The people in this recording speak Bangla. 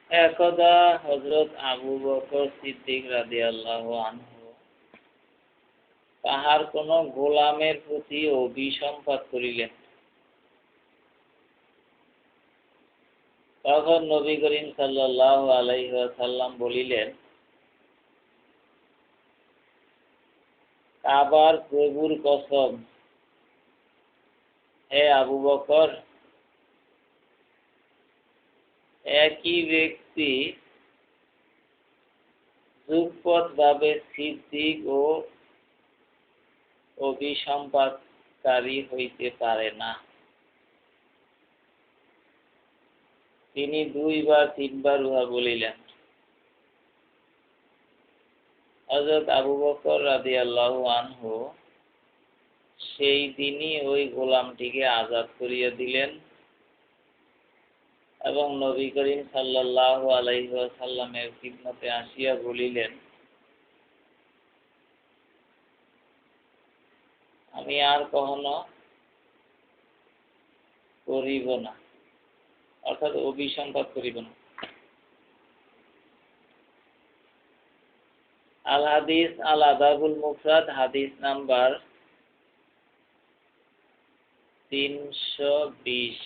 একদা হযরত আবু বকর সিদ্দিক রাদিয়াল্লাহু আনহু তাহার কোন গোলামের প্রতি অভিসম্পাত করিলেন। তখন নবী করিম সাল্লাল্লাহু আলাইহি ওয়াসাল্লাম বলিলেন, কাবার প্রভুর কসম, হে আবু বকর, একই ব্যক্তি যুগপৎভাবে সিদ্দিক ও অভিসম্পাতকারী হইতে পারে না। তিনি 2 বা 3 বার উহা বলিলেন। হযরত আবু বকর রাদিয়াল্লাহু আনহু সেই দিনই ওই গোলামটিকে আযাদ করিয়া দিলেন এবং নবী করিম সাল্লাল্লাহু আলাইহি ওয়াসাল্লামের খিদমতে আসিয়া বলিলেন, আমি আর কখনো করিব না, অর্থাৎ অভিসম্পাত করিব না। আল হাদিস আল আদাবুল মুফরাদ, হাদিস নাম্বার 320।